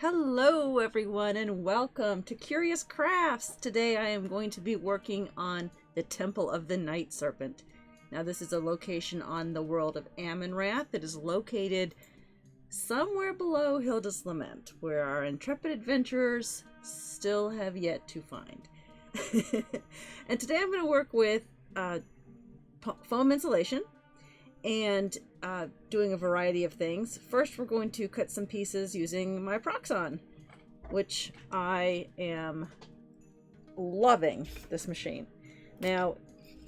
Hello everyone and welcome to Curious Crafts. Today I am going to be working on the Temple of the Night Serpent. Now this is a location on the world of Amonrath that is located somewhere below Hilda's Lament, where our intrepid adventurers still have yet to find. And today I'm going to work with foam insulation and doing a variety of things. First, we're going to cut some pieces using my Proxxon, which I am loving this machine. Now,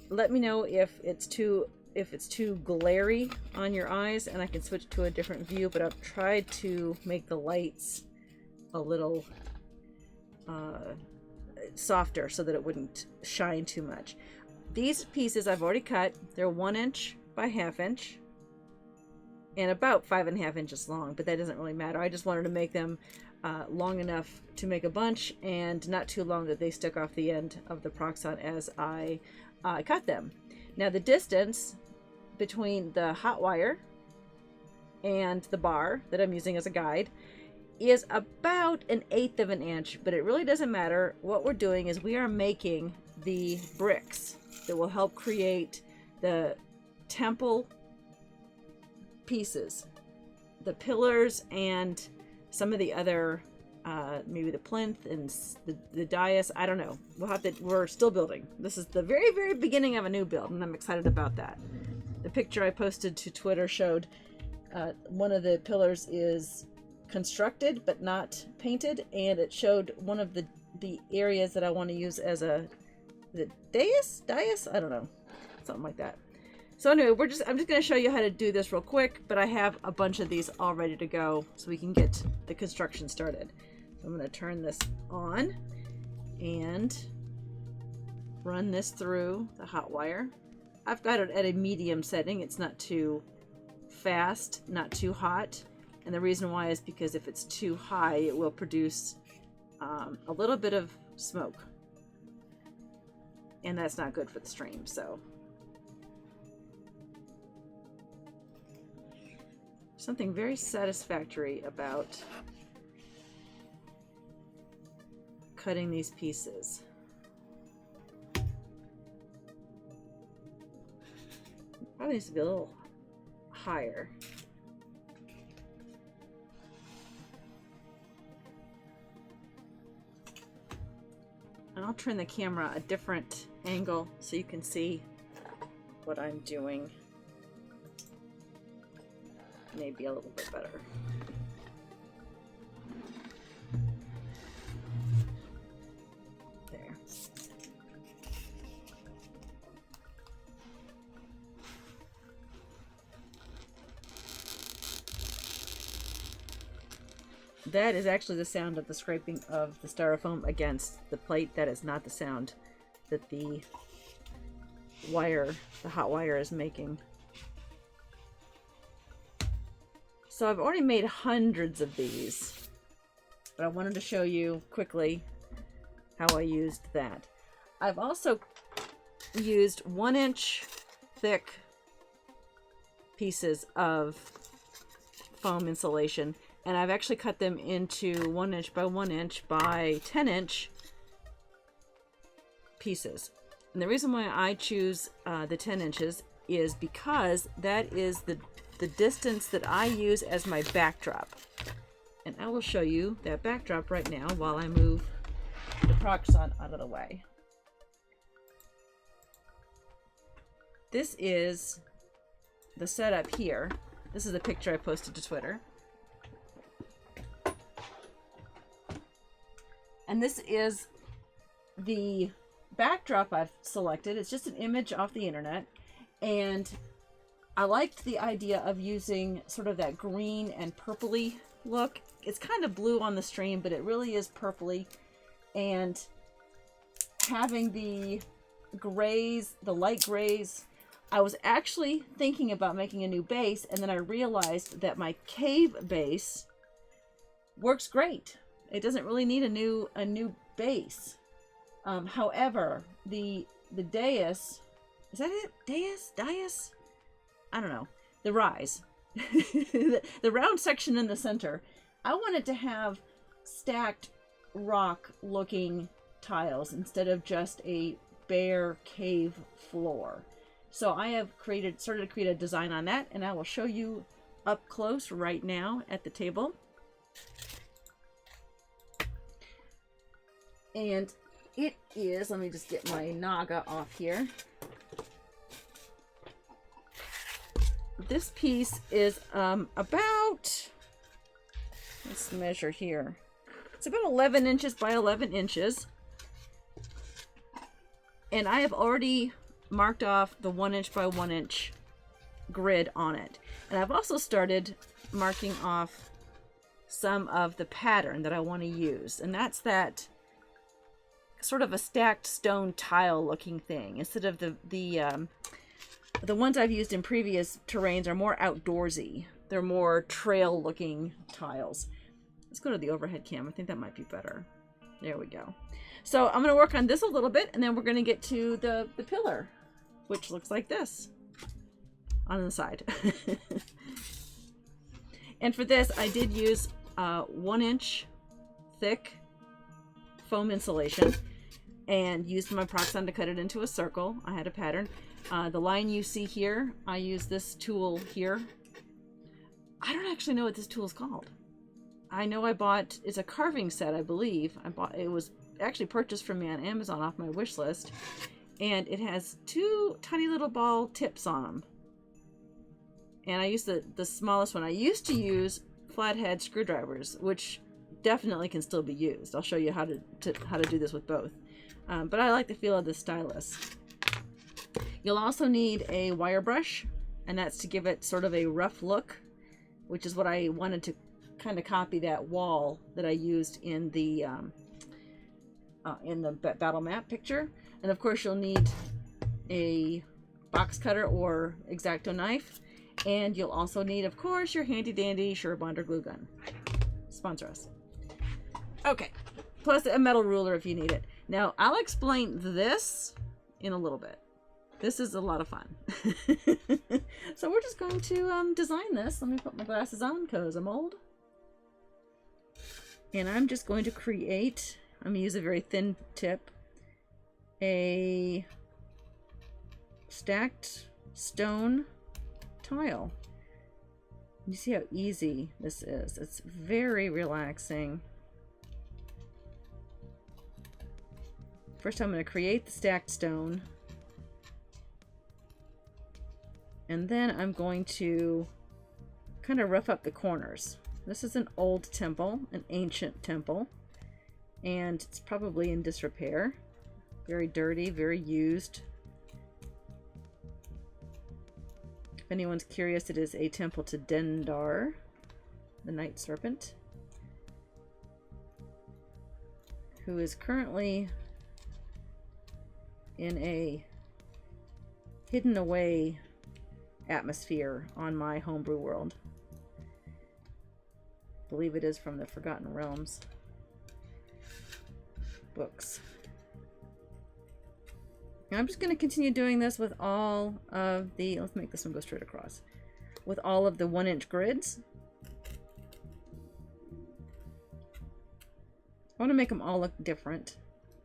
let me know if it's too glary on your eyes, and I can switch to a different view. But I've tried to make the lights a little softer so that it wouldn't shine too much. These pieces I've already cut. They're 1 inch by 1/2 inch and about 5.5 inches long, but that doesn't really matter. I just wanted to make them long enough to make a bunch and not too long that they stuck off the end of the Proxxon as I cut them. Now the distance between the hot wire and the bar that I'm using as a guide is about 1/8 of an inch, but it really doesn't matter. What we're doing is we are making the bricks that will help create the temple pieces, the pillars, and some of the other maybe the plinth and the dais. I don't know. We're still building. This is the very beginning of a new build, and I'm excited about that. The picture I posted to Twitter showed one of the pillars is constructed but not painted, and it showed one of the areas that I want to use as the dais. I don't know, something like that. So anyway, I'm just going to show you how to do this real quick, but I have a bunch of these all ready to go so we can get the construction started. So I'm going to turn this on and run this through the hot wire. I've got it at a medium setting. It's not too fast, not too hot. And the reason why is because if it's too high, it will produce a little bit of smoke. And that's not good for the stream, so. Something very satisfactory about cutting these pieces. Probably needs to be a little higher. And I'll turn the camera a different angle so you can see what I'm doing. Maybe a little bit better. There. That is actually the sound of the scraping of the styrofoam against the plate. That is not the sound that the hot wire is making. So I've already made hundreds of these, but I wanted to show you quickly how I used that. I've also used 1 inch thick pieces of foam insulation, and I've actually cut them into 1 inch by 1 inch by 10 inch pieces. And the reason why I choose the 10 inches is because that is the distance that I use as my backdrop. And I will show you that backdrop right now while I move the Proxxon out of the way. This is the setup here. This is a picture I posted to Twitter. And this is the backdrop I've selected. It's just an image off the internet, and I liked the idea of using sort of that green and purpley look. It's kind of blue on the stream, but it really is purpley. And having the grays, the light grays, I was actually thinking about making a new base, and then I realized that my cave base works great. It doesn't really need a new base. However, the dais, is that it? Dais? I don't know. The rise. the round section in the center. I wanted to have stacked rock looking tiles instead of just a bare cave floor. So I have started to create a design on that, and I will show you up close right now at the table. And it is, let me just get my naga off here. This piece is about, let's measure here. It's about 11 inches by 11 inches. And I have already marked off the 1 inch by 1 inch grid on it. And I've also started marking off some of the pattern that I want to use. And that's that sort of a stacked stone tile looking thing. Instead of the ones I've used in previous terrains are more outdoorsy. They're more trail looking tiles. Let's go to the overhead cam. I think that might be better. There we go. So I'm going to work on this a little bit, and then we're going to get to the pillar, which looks like this on the side. And for this, I did use 1 inch thick foam insulation and used my Proxxon to cut it into a circle. I had a pattern. The line you see here, I use this tool here. I don't actually know what this tool is called. I know I bought, it's a carving set, I believe. It was actually purchased from me on Amazon off my wish list. And it has 2 tiny little ball tips on them. And I used the smallest one. I used to use flathead screwdrivers, which definitely can still be used. I'll show you how to do this with both. But I like the feel of this stylus. You'll also need a wire brush, and that's to give it sort of a rough look, which is what I wanted to kind of copy that wall that I used in the battle map picture. And of course you'll need a box cutter or X-Acto knife, and you'll also need, of course, your handy dandy Surebonder glue gun. Sponsor us. Okay, plus a metal ruler if you need it. Now I'll explain this in a little bit. This is a lot of fun. So we're just going to design this. Let me put my glasses on because I'm old. And I'm just going to create, I'm going to use a very thin tip, a stacked stone tile. You see how easy this is. It's very relaxing. First I'm going to create the stacked stone. And then I'm going to kind of rough up the corners. This is an old temple, an ancient temple, and it's probably in disrepair. Very dirty, very used. If anyone's curious, it is a temple to Dendar, the Night Serpent, who is currently in a hidden away atmosphere on my homebrew world. I believe it is from the Forgotten Realms books. Now I'm just going to continue doing this with all of the, let's make this one go straight across, with all of the 1 inch grids. I want to make them all look different,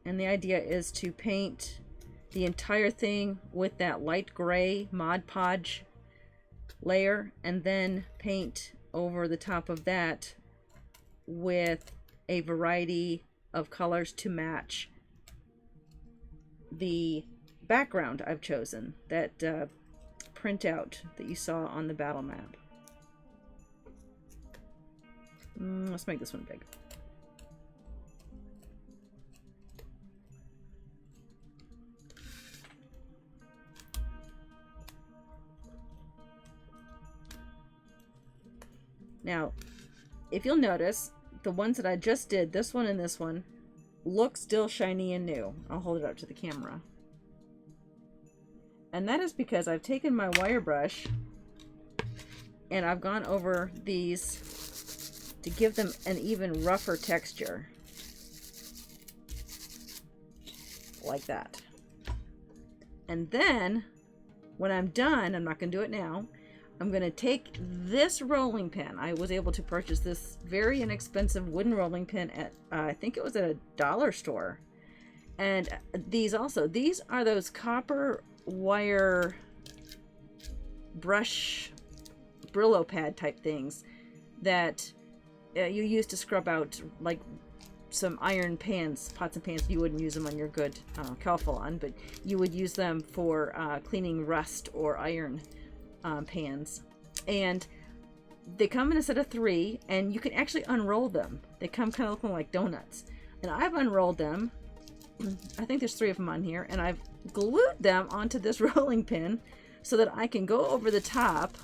and the idea is to paint the entire thing with that light gray Mod Podge layer, and then paint over the top of that with a variety of colors to match the background I've chosen, that printout that you saw on the battle map. Let's make this one big. Now, if you'll notice, the ones that I just did, this one and this one, look still shiny and new. I'll hold it up to the camera. And that is because I've taken my wire brush and I've gone over these to give them an even rougher texture. Like that. And then, when I'm done, I'm not going to do it now, I'm going to take this rolling pin. I was able to purchase this very inexpensive wooden rolling pin at, I think it was at a dollar store. And these also, these are those copper wire brush Brillo pad type things that you use to scrub out like some iron pans, pots and pans. You wouldn't use them on your good Calphalon, but you would use them for cleaning rust or iron pans. And they come in a set of 3, and you can actually unroll them. They come kind of looking like donuts. And I've unrolled them. I think there's 3 of them on here, and I've glued them onto this rolling pin so that I can go over the top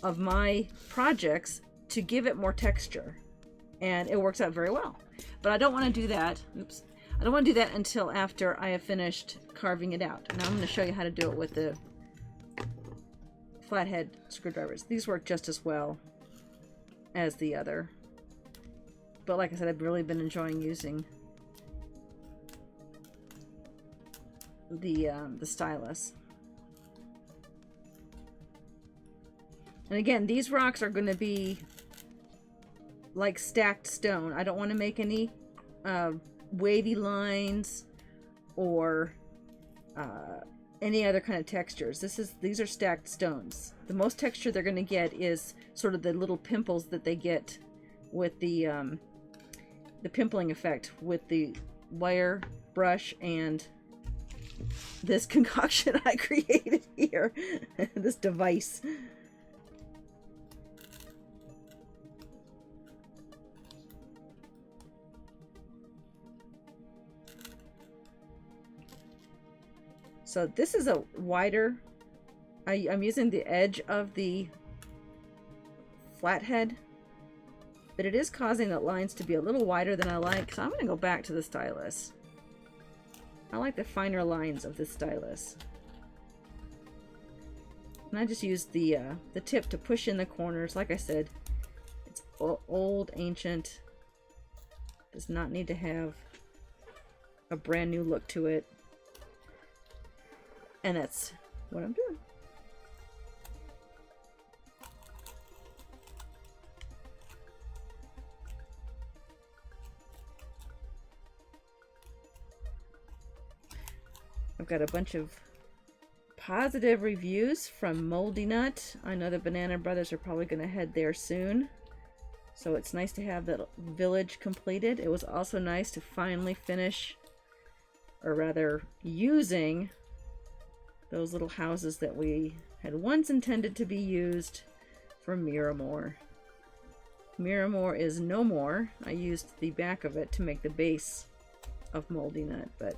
of my projects to give it more texture. And it works out very well. But I don't want to do that. Oops. I don't want to do that until after I have finished carving it out. Now I'm going to show you how to do it with the flathead screwdrivers. These work just as well as the other. But like I said, I've really been enjoying using the stylus. And again, these rocks are going to be like stacked stone. I don't want to make any wavy lines or any other kind of textures. These are stacked stones. The most texture they're going to get is sort of the little pimples that they get with the pimpling effect with the wire brush and this concoction I created here, this device. So this is a wider, I'm using the edge of the flathead, but it is causing the lines to be a little wider than I like, so I'm going to go back to the stylus. I like the finer lines of this stylus. And I just used the tip to push in the corners. Like I said, it's old, ancient, does not need to have a brand new look to it. And that's what I'm doing. I've got a bunch of positive reviews from Moldy Nut. I know the Banana Brothers are probably going to head there soon. So it's nice to have that village completed. It was also nice to finally finish, or rather using, those little houses that we had once intended to be used for Miramore. Miramore is no more. I used the back of it to make the base of Moldy Nut, but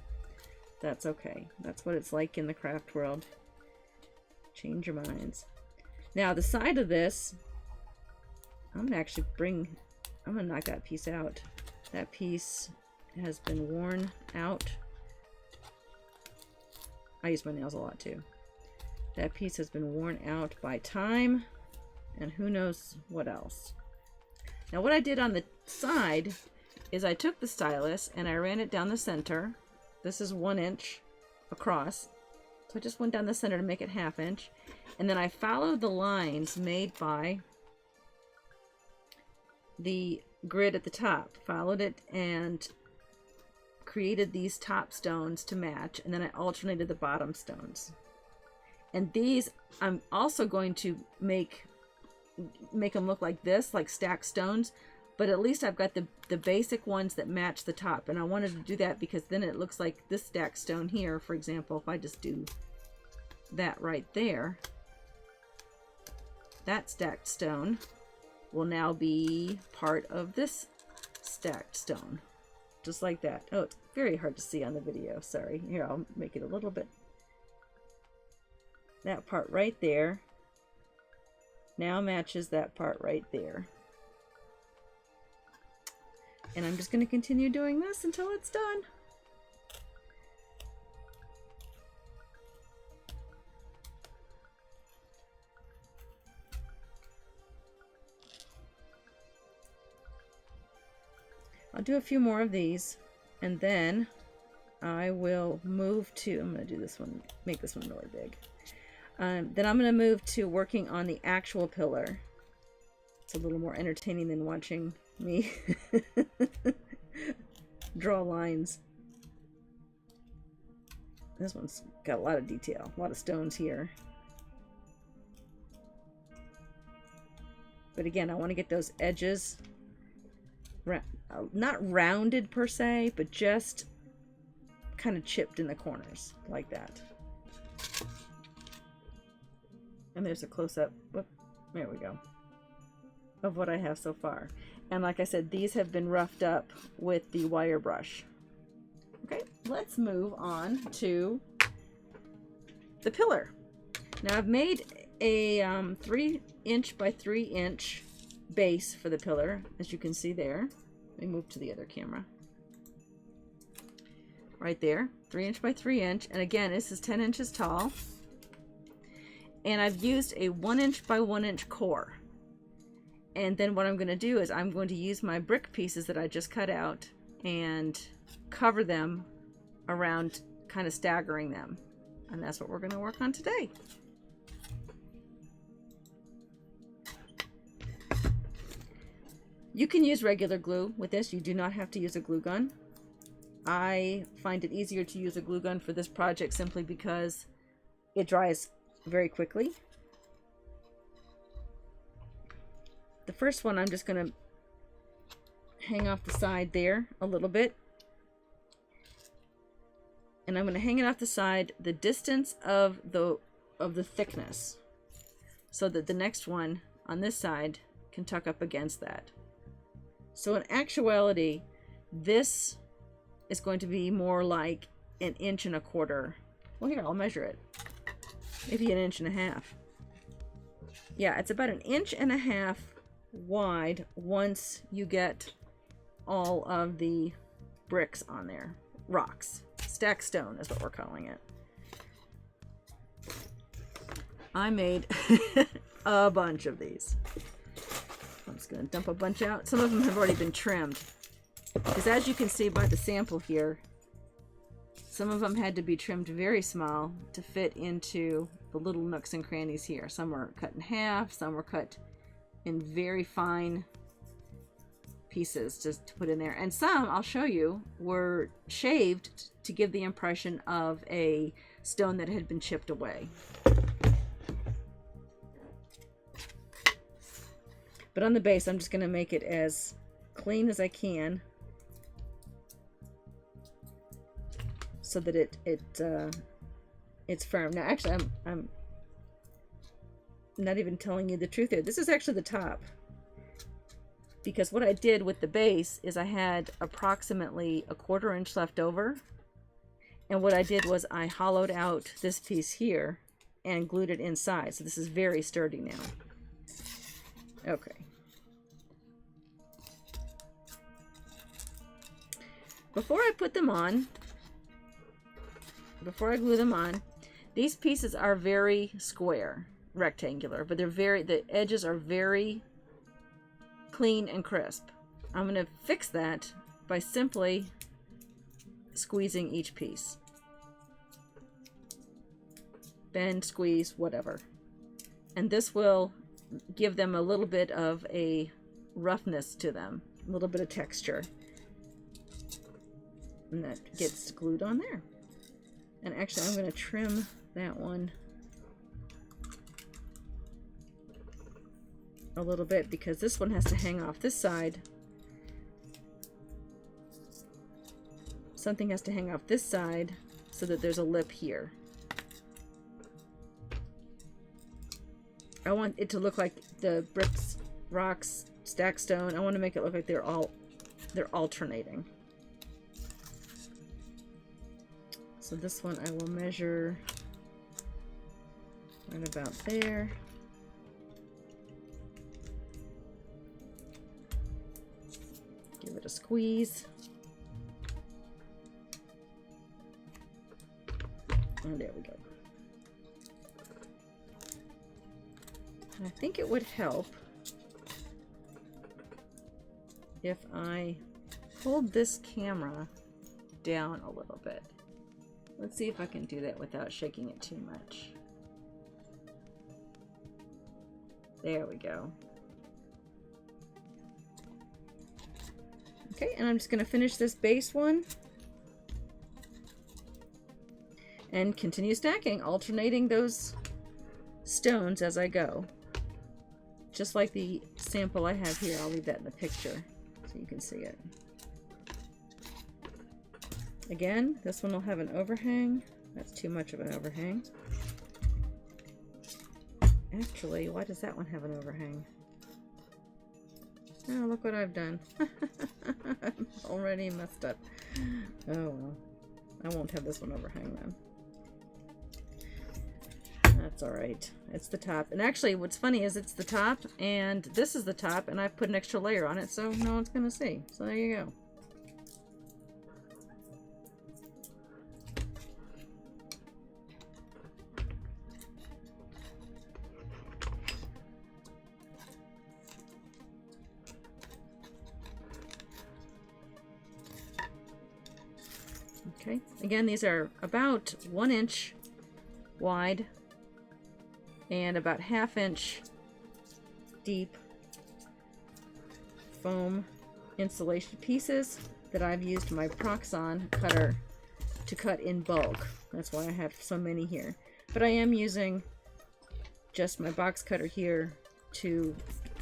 that's okay. That's what it's like in the craft world. Change your minds. Now the side of this, I'm gonna knock that piece out. That piece has been worn out. I use my nails a lot too. That piece has been worn out by time and who knows what else. Now what I did on the side is I took the stylus and I ran it down the center. This is 1 inch across. So I just went down the center to make it 1/2 inch. And then I followed the lines made by the grid at the top. Followed it and created these top stones to match, and then I alternated the bottom stones. And these I'm also going to make them look like this, like stacked stones, but at least I've got the basic ones that match the top. And I wanted to do that because then it looks like this stacked stone here, for example. If I just do that right there, that stacked stone will now be part of this stacked stone. Just like that. Oh, it's very hard to see on the video. Sorry. Here, I'll make it a little bit. That part right there now matches that part right there. And I'm just going to continue doing this until it's done. I'll do a few more of these, and then I will move to, I'm going to do this one, make this one really big. Then I'm going to move to working on the actual pillar. It's a little more entertaining than watching me draw lines. This one's got a lot of detail, a lot of stones here. But again, I want to get those edges not rounded per se, but just kind of chipped in the corners like that. And there's a close-up, whoop, there we go, of what I have so far. And like I said, these have been roughed up with the wire brush. Okay, let's move on to the pillar. Now I've made a 3" by 3" base for the pillar, as you can see there. Let me move to the other camera. Right there, 3" by 3". And again, this is 10 inches tall. And I've used a 1" by 1" core. And then what I'm going to do is I'm going to use my brick pieces that I just cut out and cover them around, kind of staggering them. And that's what we're going to work on today. You can use regular glue with this. You do not have to use a glue gun. I find it easier to use a glue gun for this project simply because it dries very quickly. The first one I'm just going to hang off the side there a little bit. And I'm going to hang it off the side the distance of the thickness, so that the next one on this side can tuck up against that. So in actuality, this is going to be more like 1 1/4 inch. Well, here, I'll measure it. Maybe 1.5 inches. Yeah, it's about 1.5 inches wide once you get all of the bricks on there. Rocks. Stack stone is what we're calling it. I made a bunch of these. I'm just going to dump a bunch out. Some of them have already been trimmed. Because as you can see by the sample here, some of them had to be trimmed very small to fit into the little nooks and crannies here. Some were cut in half, some were cut in very fine pieces just to put in there. And some, I'll show you, were shaved to give the impression of a stone that had been chipped away. But on the base, I'm just going to make it as clean as I can so that it's firm. Now, actually, I'm not even telling you the truth here. This is actually the top, because what I did with the base is I had approximately 1/4 inch left over, and what I did was I hollowed out this piece here and glued it inside. So this is very sturdy now. Okay. Before I put them on, before I glue them on, these pieces are very square, rectangular, but the edges are very clean and crisp. I'm going to fix that by simply squeezing each piece. Bend, squeeze, whatever. And this will give them a little bit of a roughness to them, a little bit of texture. And that gets glued on there. And actually, I'm going to trim that one a little bit because this one has to hang off this side. Something has to hang off this side so that there's a lip here. I want it to look like the bricks, rocks, stack stone. I want to make it look like they're alternating. So this one I will measure right about there. Give it a squeeze. And there we go. I think it would help if I hold this camera down a little bit. Let's see if I can do that without shaking it too much. There we go. Okay, and I'm just going to finish this base one and continue stacking, alternating those stones as I go. Just like the sample I have here. I'll leave that in the picture so you can see it. Again, this one will have an overhang. That's too much of an overhang. Actually, why does that one have an overhang? Oh, look what I've done. I'm already messed up. Oh, well. I won't have this one overhang then. That's alright. It's the top. And actually, what's funny is it's the top, and this is the top, and I've put an extra layer on it, so no one's going to see. So there you go. Okay, again, these are about 1 inch wide and about 1/2 inch deep foam insulation pieces that I've used my Proxxon cutter to cut in bulk. That's why I have so many here. But I am using just my box cutter here to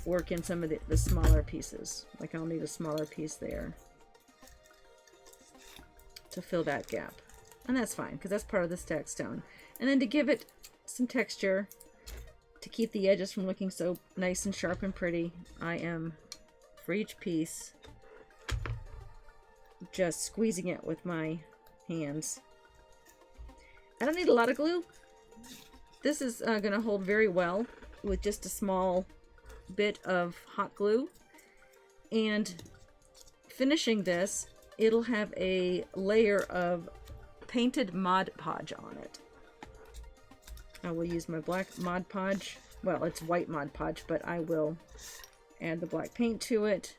work in some of the smaller pieces. Like I'll need a smaller piece there to fill that gap, and that's fine because that's part of the stacked stone. And then to give it some texture, to keep the edges from looking so nice and sharp and pretty, I am, for each piece, just squeezing it with my hands. I don't need a lot of glue. This is going to hold very well with just a small bit of hot glue. And finishing this, it'll have a layer of painted Mod Podge on it. I will use my black Mod Podge. Well, it's white Mod Podge, but I will add the black paint to it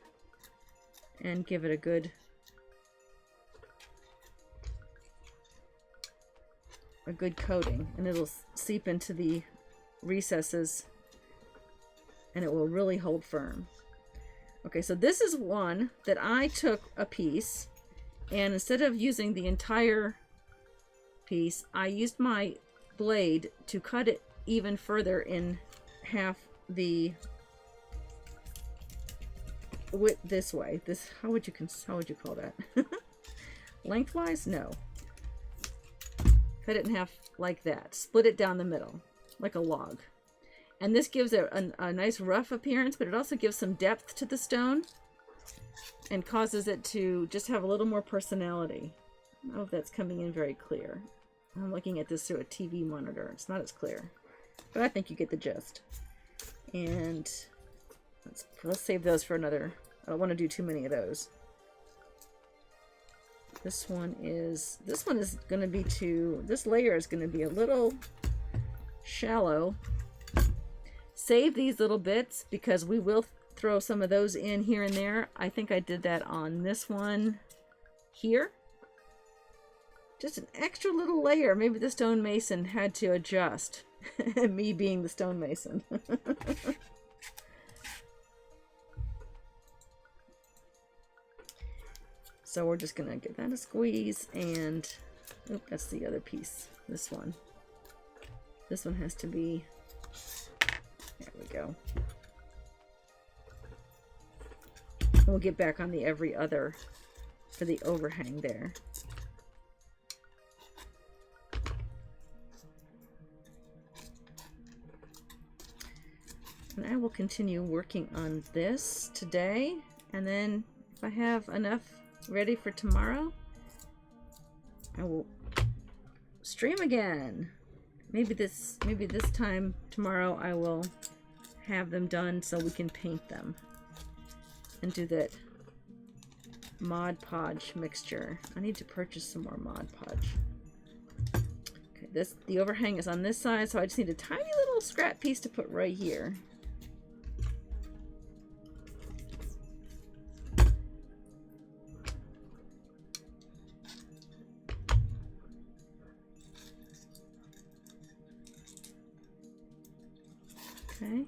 and give it a good coating, and it'll seep into the recesses and it will really hold firm. Okay, so this is one that I took a piece, and instead of using the entire piece, I used my blade to cut it even further in half the width this way. This, how would you call that? Lengthwise? No. Cut it in half like that. Split it down the middle, like a log. And this gives it a nice rough appearance, but it also gives some depth to the stone and causes it to just have a little more personality. I don't know if that's coming in very clear. I'm looking at this through a TV monitor. It's not as clear, but I think you get the gist. And let's save those for another. I don't want to do too many of those. This one is going to be this layer is going to be a little shallow. Save these little bits because we will throw some of those in here and there. I think I did that on this one here. Just an extra little layer. Maybe the stonemason had to adjust. Me being the stonemason. So we're just gonna give that a squeeze, and oh, that's the other piece. This one has to be, there we go. We'll get back on the every other for the overhang there. And I will continue working on this today, and then if I have enough ready for tomorrow, I will stream again. Maybe this time tomorrow I will have them done so we can paint them and do that Mod Podge mixture. I need to purchase some more Mod Podge. Okay, the overhang is on this side, so I just need a tiny little scrap piece to put right here. Okay,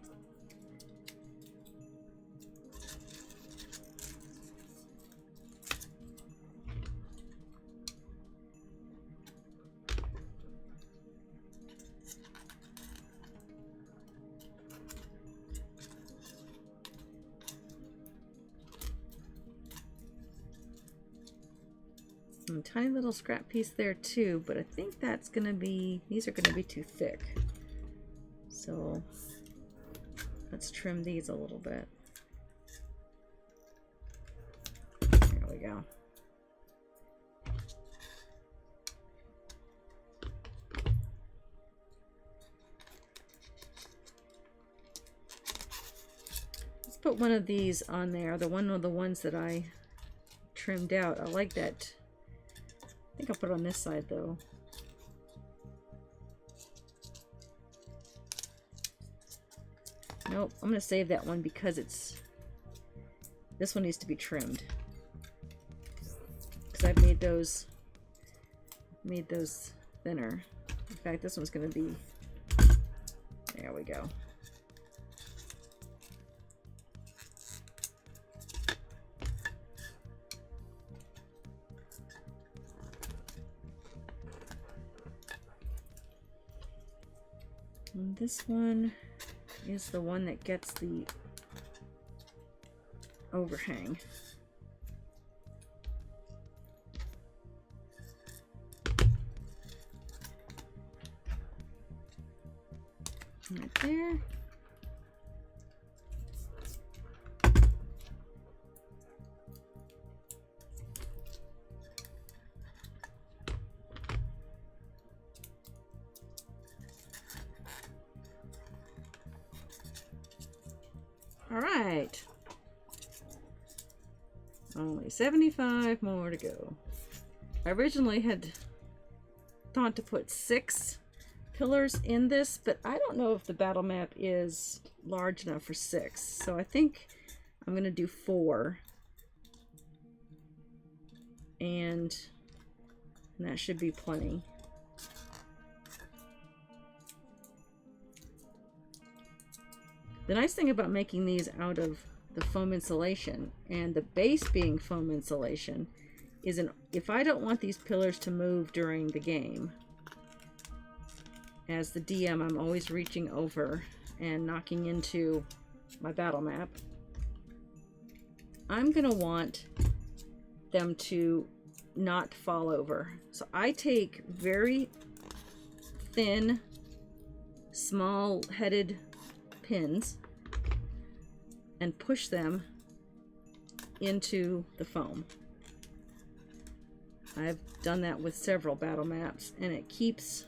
A tiny little scrap piece there too, but I think that's gonna be, these are gonna be too thick. So let's trim these a little bit. There we go. Let's put one of these on there, the one of the ones that I trimmed out. I like that. I think I'll put it on this side though. Nope, I'm gonna save that one because this one needs to be trimmed. Because I've made those thinner. In fact, this one's gonna be, there we go. And this one is the one that gets the overhang. Right there. All right. Only 75 more to go. I originally had thought to put 6 pillars in this, but I don't know if the battle map is large enough for 6. So I think I'm going to do 4. And that should be plenty. The nice thing about making these out of the foam insulation and the base being foam insulation is if I don't want these pillars to move during the game, as the DM, I'm always reaching over and knocking into my battle map. I'm gonna want them to not fall over. So I take very thin, small-headed pins and push them into the foam. I've done that with several battle maps, and it keeps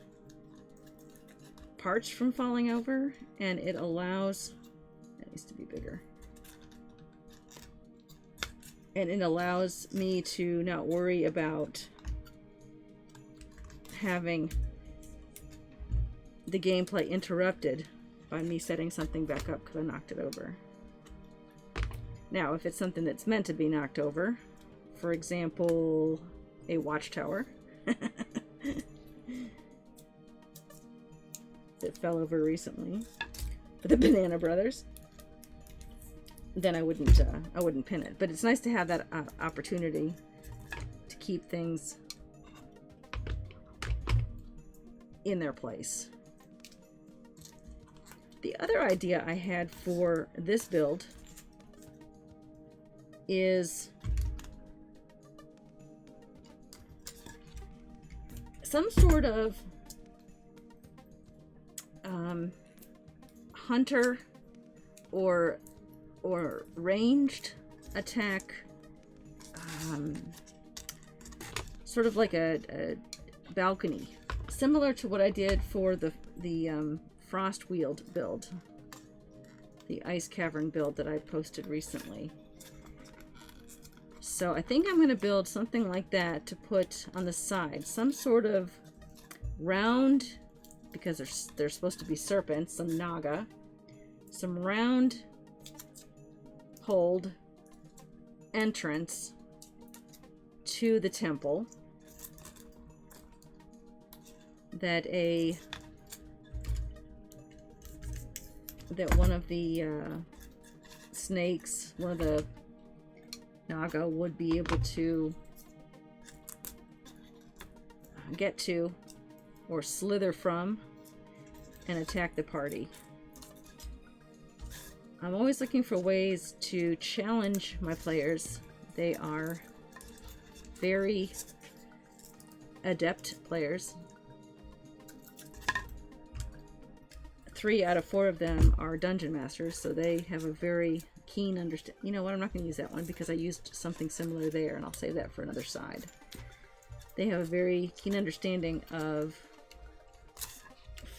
parts from falling over, and it allows, that needs to be bigger, and it allows me to not worry about having the gameplay interrupted by me setting something back up because I knocked it over. Now, if it's something that's meant to be knocked over, for example, a watchtower that fell over recently for the Banana Brothers, then I wouldn't pin it. But it's nice to have that opportunity to keep things in their place. The other idea I had for this build is some sort of hunter or ranged attack, sort of like a balcony, similar to what I did for the Frost Wheeled build, the Ice Cavern build that I posted recently. So I think I'm going to build something like that to put on the side, some sort of round, because they're supposed to be serpents, some naga, some round hold entrance to the temple that one of the snakes, one of the naga, would be able to get to or slither from and attack the party. I'm always looking for ways to challenge my players. They are very adept players. 3 out of 4 of them are dungeon masters, so they have a very keen understand. You know what? I'm not going to use that one because I used something similar there, and I'll save that for another side. They have a very keen understanding of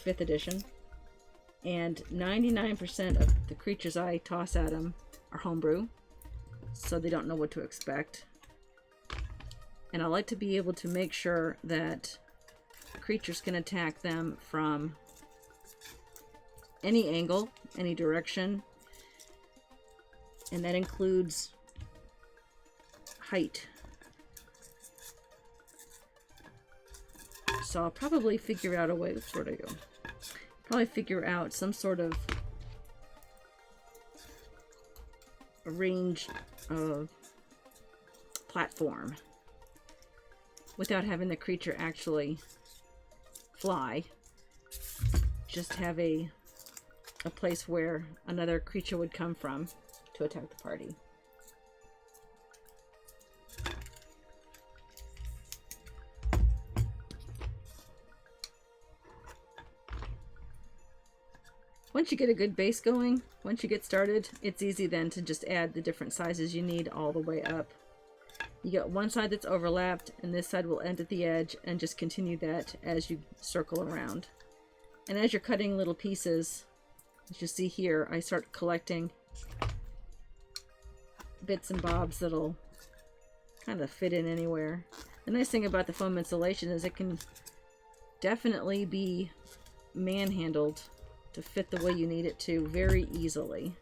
5th edition, and 99% of the creatures I toss at them are homebrew, so they don't know what to expect. And I like to be able to make sure that creatures can attack them from any angle, any direction, and that includes height. So I'll probably figure out a way, where'd I go? Probably figure out some sort of range of platform without having the creature actually fly. Just have a place where another creature would come from to attack the party. Once you get a good base going, once you get started, it's easy then to just add the different sizes you need all the way up. You got one side that's overlapped, and this side will end at the edge, and just continue that as you circle around. And as you're cutting little pieces, as you see here, I start collecting bits and bobs that'll kind of fit in anywhere. The nice thing about the foam insulation is it can definitely be manhandled to fit the way you need it to very easily.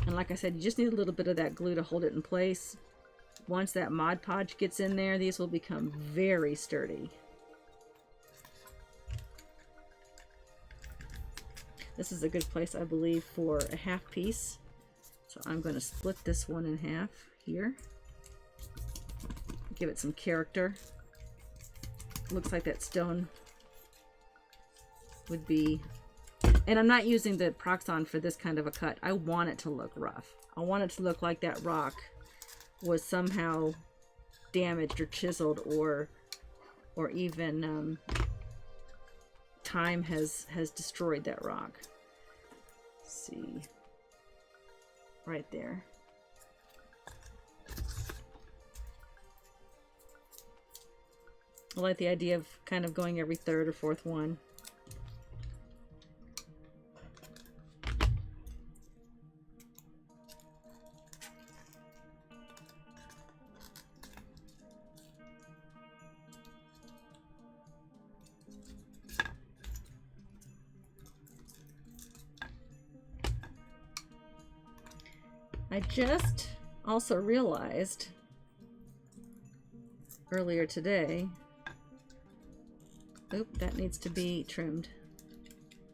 And like I said, you just need a little bit of that glue to hold it in place. Once that Mod Podge gets in there, these will become very sturdy. This is a good place, I believe, for a half piece. So I'm going to split this one in half here. Give it some character. Looks like that stone would be... And I'm not using the Proxon for this kind of a cut. I want it to look rough. I want it to look like that rock was somehow damaged or chiseled, or even time has destroyed that rock. Let's see, right there. I like the idea of kind of going every 3rd or 4th one. I just also realized earlier today, oop, that needs to be trimmed,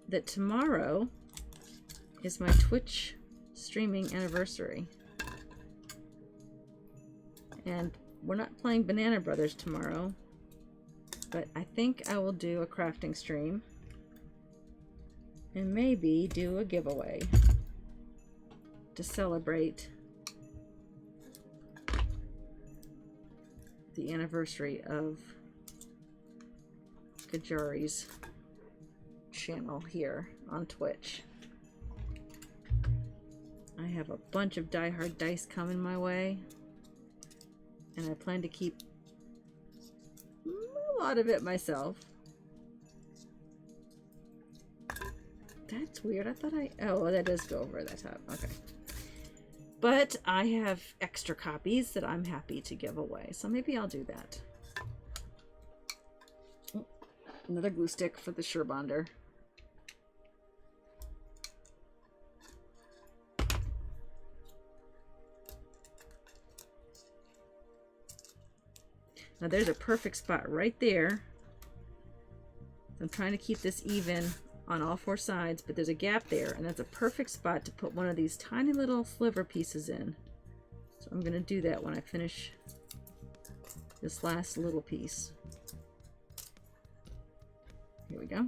that tomorrow is my Twitch streaming anniversary. And we're not playing Banana Brothers tomorrow, but I think I will do a crafting stream and maybe do a giveaway to celebrate the anniversary of Qyjari's channel here on Twitch. I have a bunch of Die Hard dice coming my way, and I plan to keep a lot of it myself. That's weird. I thought oh, that does go over the top. Okay. But I have extra copies that I'm happy to give away, so maybe I'll do that. Oh, another glue stick for the Surebonder. Now there's a perfect spot right there. I'm trying to keep this even on all 4 sides, but there's a gap there, and that's a perfect spot to put one of these tiny little sliver pieces in. So I'm going to do that when I finish this last little piece. Here we go.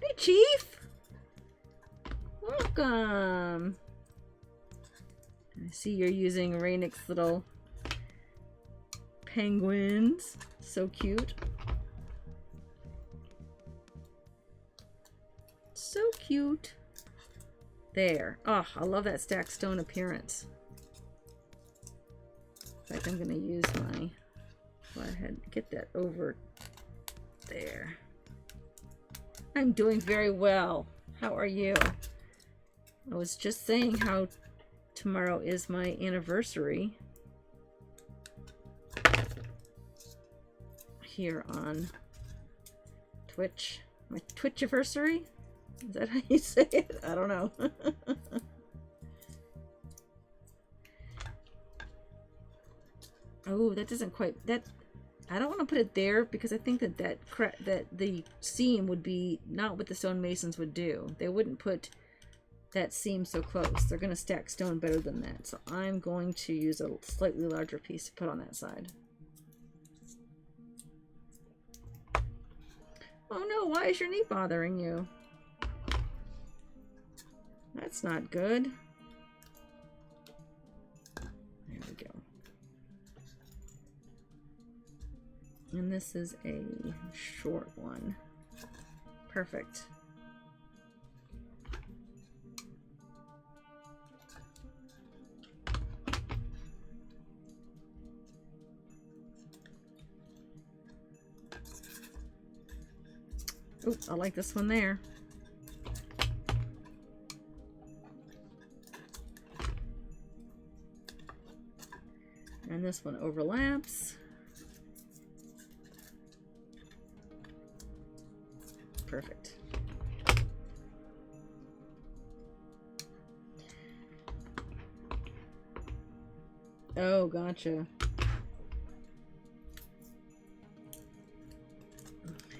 Hey, Chief! Welcome! I See, you're using Rainick's little penguins. So cute. So cute. There. Oh, I love that stacked stone appearance. In fact, I'm going to use my... Go ahead and get that over there. I'm doing very well. How are you? I was just saying how tomorrow is my anniversary here on Twitch. My Twitchiversary? Is that how you say it? I don't know. Oh, that doesn't quite... I don't want to put it there because I think that the seam would be not what the stonemasons would do. They wouldn't put that seam so close. They're going to stack stone better than that. So I'm going to use a slightly larger piece to put on that side. Oh no, why is your knee bothering you? That's not good. There we go. And this is a short one. Perfect. Ooh, I like this one there. And this one overlaps. Perfect. Oh, gotcha.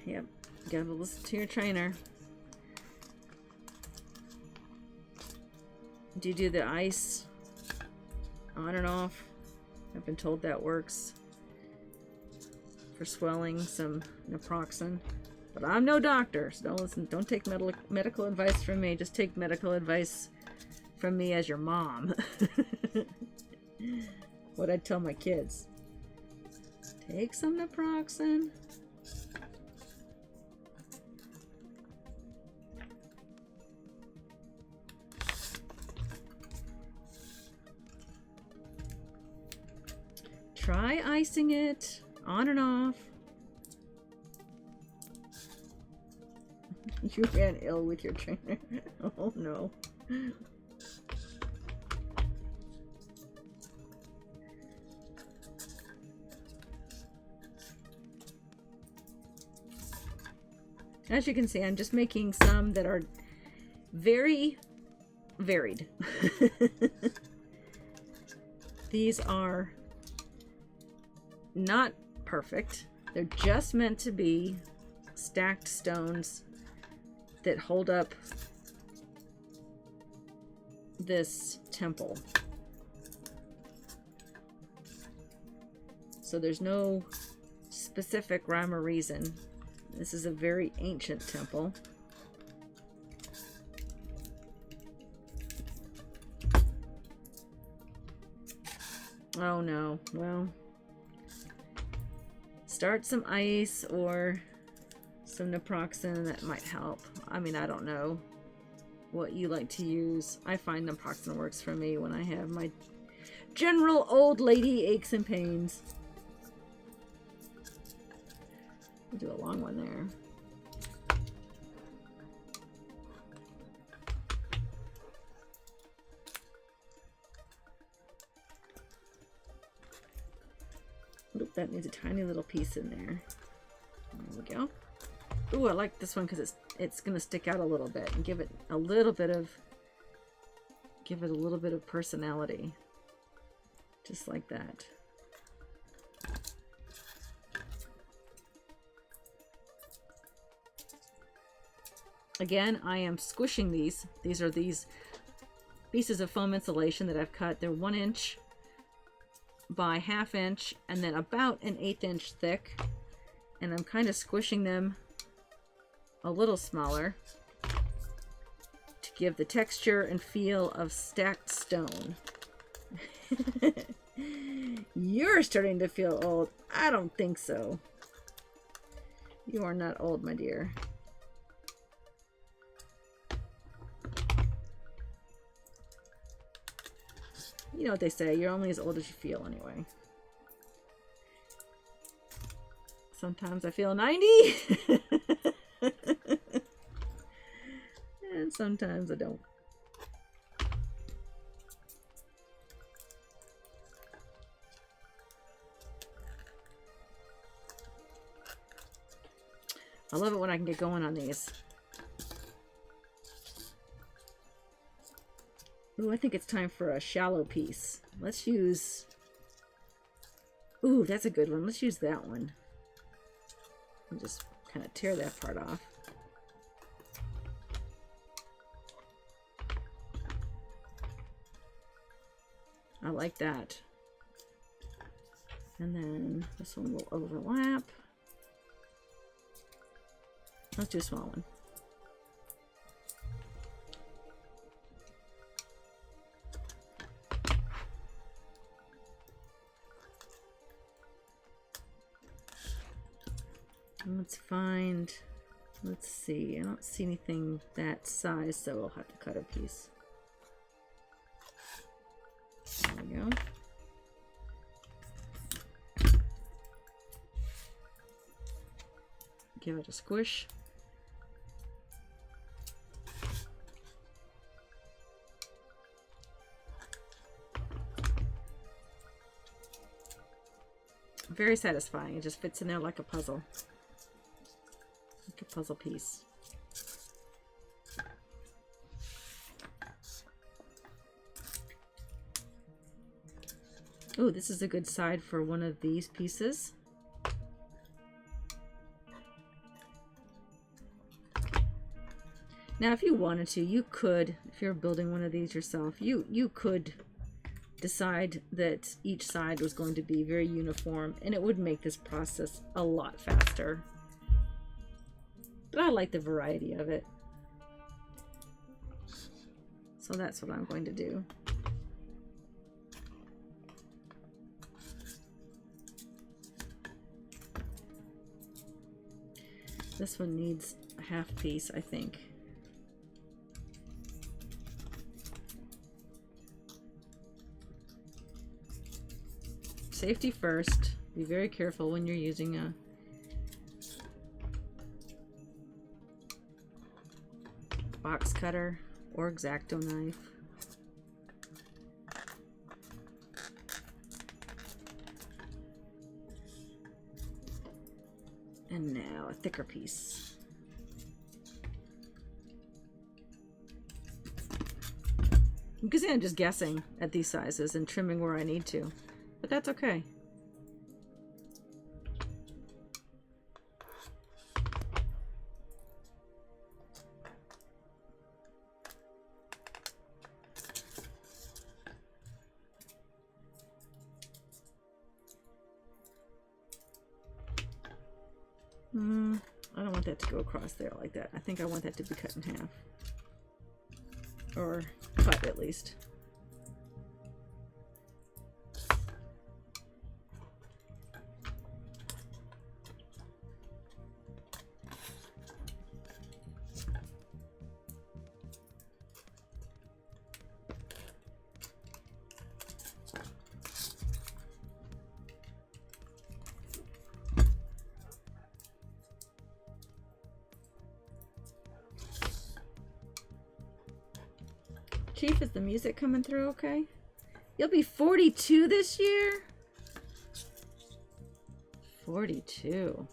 Yep, gotta listen to your trainer. Do you do the ice on and off? I've been told that works for swelling, some naproxen. But I'm no doctor, so don't listen. Don't take medical advice from me. Just take medical advice from me as your mom. What I'd tell my kids. Take some naproxen. Try icing it on and off. You ran ill with your trainer. Oh no. As you can see, I'm just making some that are very varied. These are not perfect. They're just meant to be stacked stones that hold up this temple. So there's no specific rhyme or reason. This is a very ancient temple. Oh no, well, start some ice or some naproxen, that might help. I mean, I don't know what you like to use. I find naproxen works for me when I have my general old lady aches and pains. I'll do a long one there. Oop, that needs a tiny little piece in there. There we go. Ooh, I like this one because it's gonna stick out a little bit and give it a little bit of personality. Just like that. Again, I am squishing these. These are these pieces of foam insulation that I've cut. They're 1 inch by 1/2 inch and then about an 1/8 inch thick. And I'm kind of squishing them a little smaller to give the texture and feel of stacked stone. You're starting to feel old. I don't think so. You are not old, my dear. You know what they say, you're only as old as you feel anyway. Sometimes I feel 90. And sometimes I don't. I love it when I can get going on these. Ooh, I think it's time for a shallow piece. Let's use... Ooh, that's a good one. Let's use that one. And just kind of tear that part off. I like that. And then this one will overlap. Let's do a small one. Let's find, let's see, I don't see anything that size, so we'll have to cut a piece. There we go. Give it a squish. Very satisfying. It just fits in there like a puzzle. Like a puzzle piece. Oh, this is a good side for one of these pieces. Now, if you wanted to, you could, if you're building one of these yourself, you could decide that each side was going to be very uniform, and it would make this process a lot faster. But I like the variety of it. So that's what I'm going to do. This one needs a half piece, I think. Safety first. Be very careful when you're using a box cutter or X-Acto knife. And now a thicker piece. You can see I'm just guessing at these sizes and trimming where I need to, but that's okay. I don't want that to go across there like that. I think I want that to be cut in half. Or cut at least. Chief, is the music coming through okay? You'll be 42 this year? 42.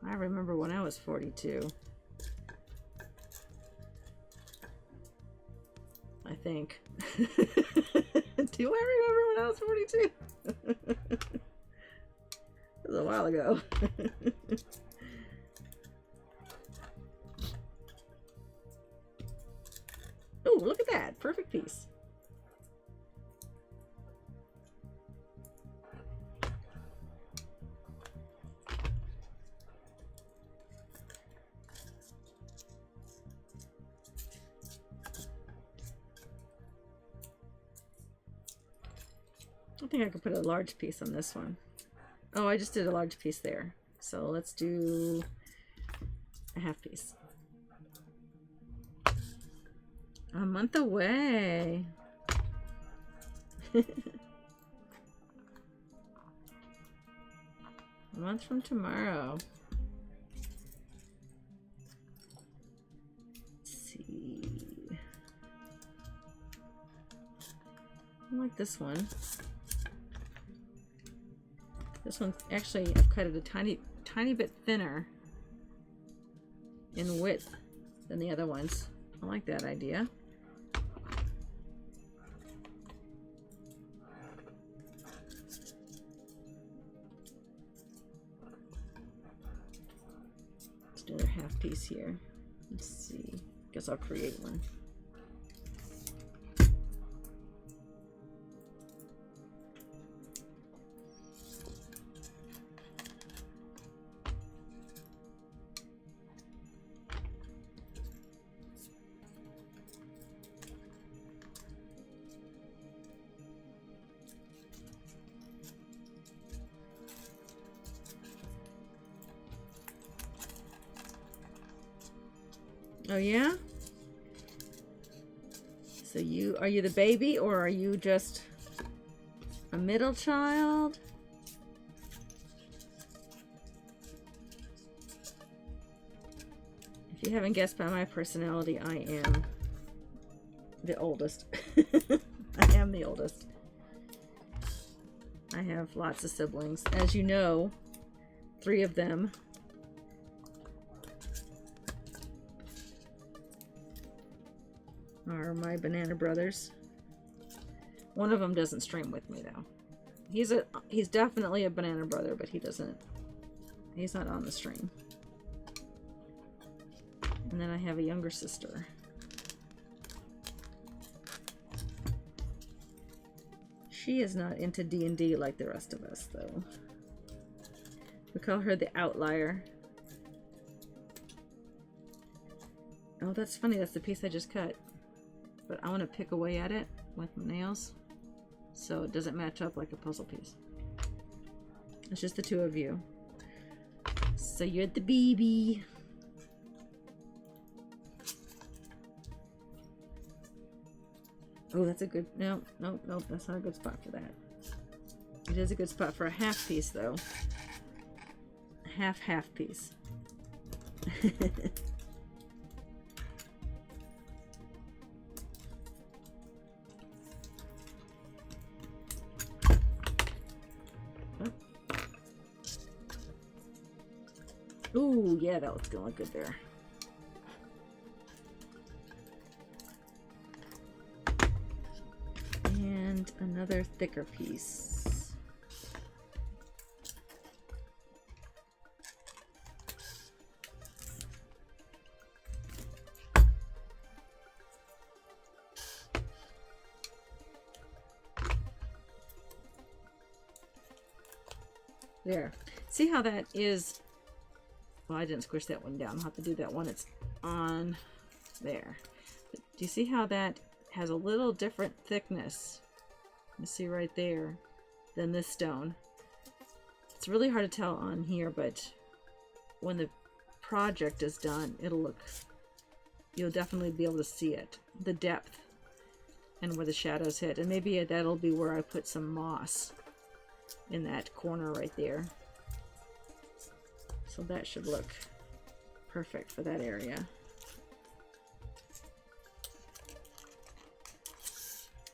I remember when I was 42. I think. Do I remember when I was 42? It was a while ago. Oh, look at that. Perfect piece. I think I could put a large piece on this one. Oh, I just did a large piece there. So let's do a half piece. A month away. A month from tomorrow. Let's see. I like this one. This one, actually, I've cut it a tiny bit thinner in width than the other ones. I like that idea. Let's do another half piece here. Let's see. Guess I'll create one. Oh yeah? So are you the baby, or are you just a middle child? If you haven't guessed by my personality, I am the oldest. I am the oldest. I have lots of siblings. As you know, 3 of them are my banana brothers. One of them doesn't stream with me though. He's definitely a banana brother, but he's not on the stream. And then I have a younger sister. She is not into D&D like the rest of us though. We call her the outlier. Oh, that's funny. That's the piece I just cut. But I want to pick away at it with my nails so it doesn't match up like a puzzle piece. It's just the 2 of you. So you're the baby. Oh, that's a good... No, that's not a good spot for that. It is a good spot for a half piece, though. A half piece. Ooh, yeah, that looks gonna look good there. And another thicker piece. There. See how that is... Well, I didn't squish that one down. I'll have to do that one. It's on there. But do you see how that has a little different thickness? You see right there than this stone. It's really hard to tell on here, but when the project is done, you'll definitely be able to see it. The depth and where the shadows hit. And maybe that'll be where I put some moss in that corner right there. So that should look perfect for that area.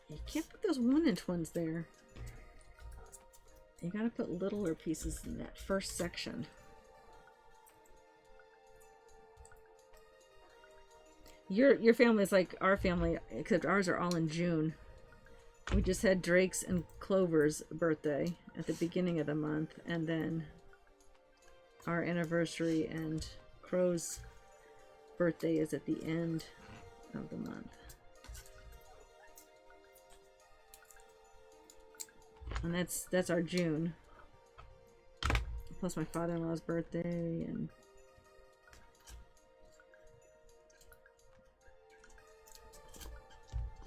You can't put those 1-inch ones there. You gotta put littler pieces in that first section. Your family is like our family, except ours are all in June. We just had Drake's and Clover's birthday at the beginning of the month, and then our anniversary and Crow's birthday is at the end of the month. And that's our June. Plus my father-in-law's birthday, and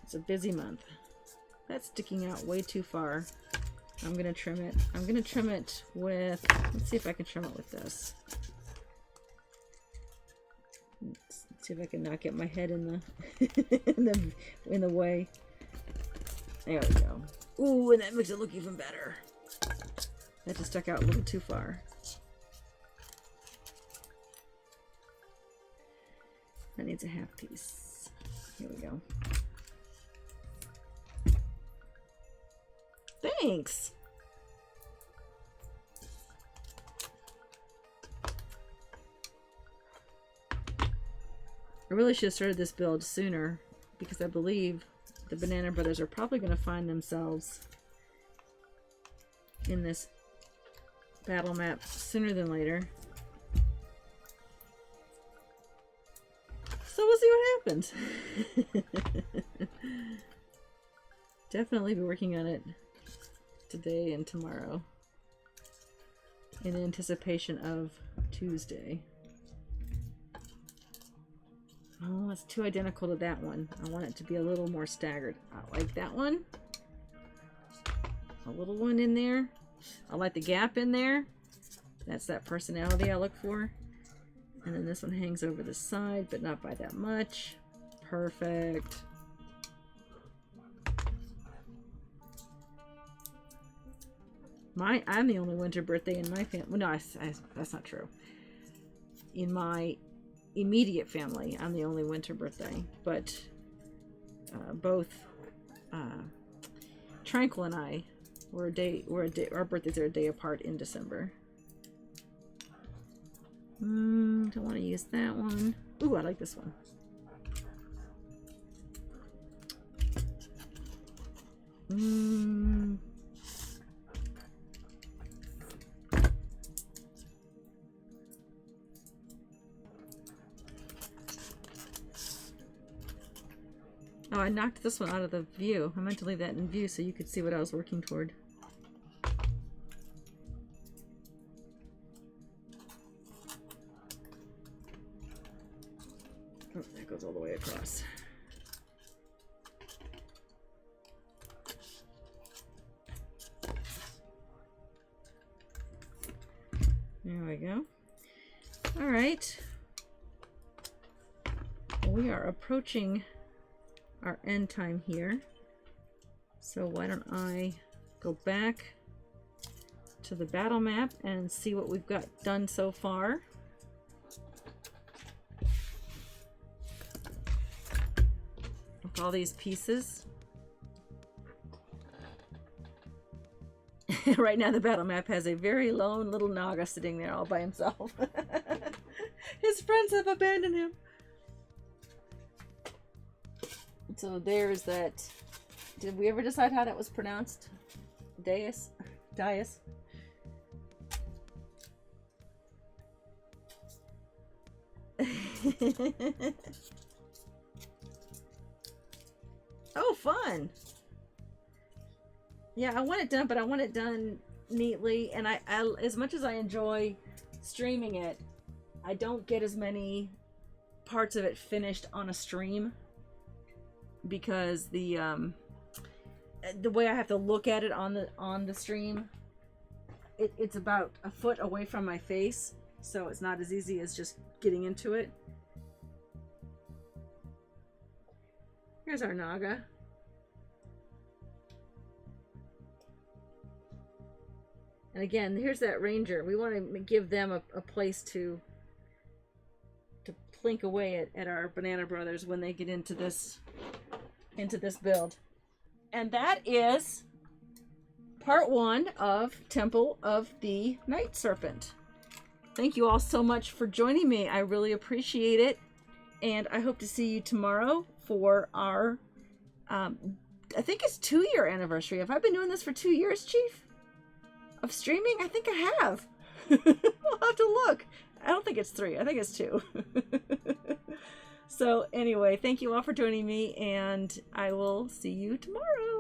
it's a busy month. That's sticking out way too far. I'm gonna trim it. I'm gonna trim it with, let's see if I can trim it with this. Let's see if I can not get my head in the in the way. There we go. Ooh, and that makes it look even better. That just stuck out a little too far. That needs a half piece. Here we go. Thanks! I really should have started this build sooner, because I believe the Banana Brothers are probably going to find themselves in this battle map sooner than later. So we'll see what happens. Definitely be working on it today and tomorrow in anticipation of Tuesday. Oh, it's too identical to that one. I want it to be a little more staggered. I like that one. A little one in there. I like the gap in there. That's that personality I look for. And then this one hangs over the side, but not by that much. Perfect. I'm the only winter birthday in my family. No, that's not true. In my immediate family, I'm the only winter birthday. But both Tranquil and I our birthdays are a day apart in December. Don't want to use that one. Ooh, I like this one. Oh, I knocked this one out of the view. I meant to leave that in view so you could see what I was working toward. Oh, that goes all the way across. There we go. All right. We are approaching our end time here. So why don't I go back to the battle map and see what we've got done so far. With all these pieces. Right now the battle map has a very lone little Naga sitting there all by himself. His friends have abandoned him. So there's that. Did we ever decide how that was pronounced? Dais? Dais? Oh, fun! Yeah, I want it done, but I want it done neatly. And I as much as I enjoy streaming it, I don't get as many parts of it finished on a stream. Because the way I have to look at it on the stream, it's about a foot away from my face, so it's not as easy as just getting into it. Here's our Naga. And again, here's that ranger. We want to give them a place to plink away at our Banana Brothers when they get into this build. And that is part 1 of Temple of the Night Serpent. Thank you all so much for joining me. I really appreciate it. And I hope to see you tomorrow for our, I think it's 2-year anniversary. Have I been doing this for 2 years, Chief? Of streaming? I think I have. I'll have to look. I don't think it's 3. I think it's 2. So anyway, thank you all for joining me, and I will see you tomorrow.